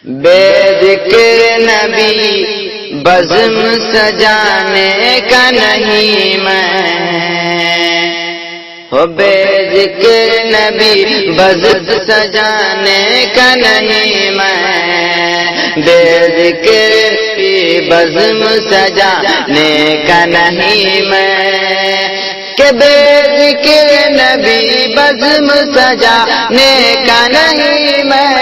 بے ذکر نبی بزم سجانے کا نہیں میں، ہو بے ذکر نبی بزم سجانے کا نہیں میں، بے ذکر بزم سجانے کا نہیں میں، کہ بے ذکر نبی بزم سجانے کا نہیں میں،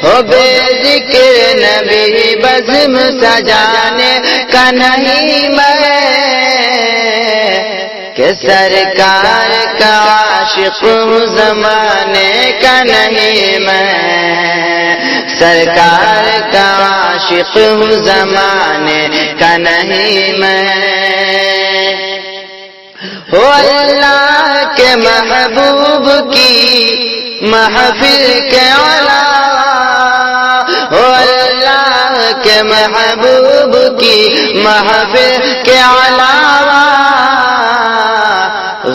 ہو بے ذکر نبی بزم سجانے کا نہیں میں، کہ سرکار کا عاشق زمانے کا نہیں میں، سرکار کا عاشق زمانے کا نہیں میں، ہو اللہ کے محبوب کی محفل کے علاوہ، ہو اللہ کے محبوب کی محفل کے علاوہ،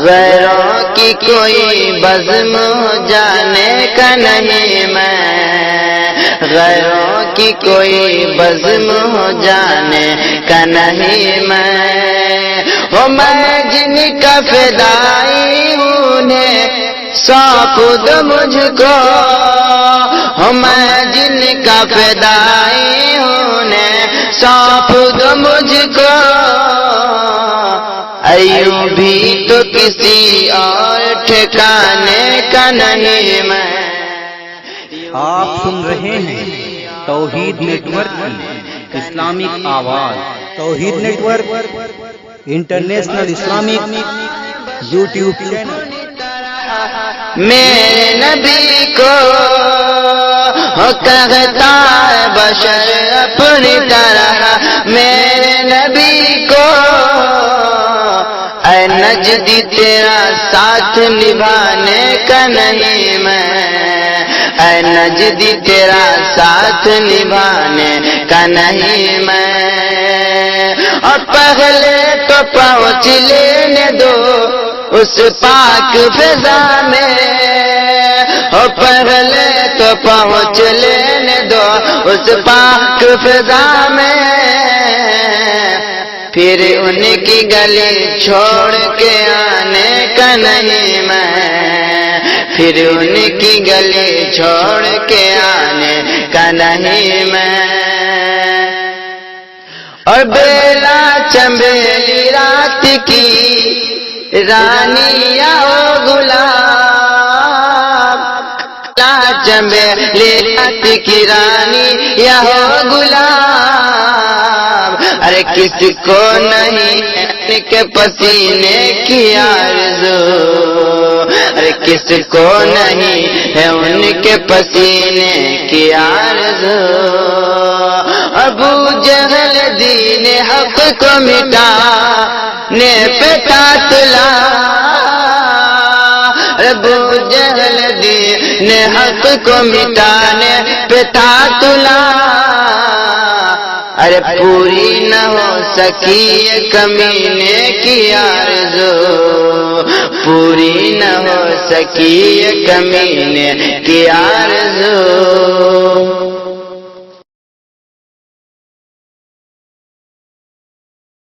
غیروں کی کوئی بزم جانے کا نہیں میں، غیروں کی کوئی بزم جانے کا نہیں میں، ہو میں جن کا فدائی ہوں نے سونپ دو مجھ کو، ہو میں جن کا فدائی ہوں نے سونپ دو مجھ کو، ایوں بھی تو کسی اور ٹھکانے کا نہیں میں۔ آپ سن رہے ہیں توحید نیٹ ورک کی اسلامک آواز، توحید network international Islamic YouTube channel. میرے نبی کو کہتا ہے بشر اپنی طرح، میرے نبی کو اے نجدی تیرا ساتھ نبھانے کا نہیں میں، اے نجدی تیرا ساتھ نبھانے کا نہیں میں، اور پہلے تو پہنچ لینے دو اس پاک فضا میں، اور پہلے تو پہنچ لینے دو اس پاک فضا میں، پھر ان کی گلی چھوڑ کے آنے کا نہیں میں، پھر ان کی گلی چھوڑ کے آنے کا نہیں میں، اور بیلا چنبیلی رات کی رانی یا غلام، لا چنبیلی رات کی رانی یا غلام، ارے کس کو نہیں ان کے پسینے کی آرزو، ارے کس کو نہیں ہے ان کے پسینے کی آرزو، ابو جہل دین حق کو مٹانے پہ تلا، ابو جہل دین حق کو مٹانے پہ تلا، ارے پوری نہ ہو سکی کمینے کی آرزو، پوری نہ ہو سکی کمینے کی آرزو۔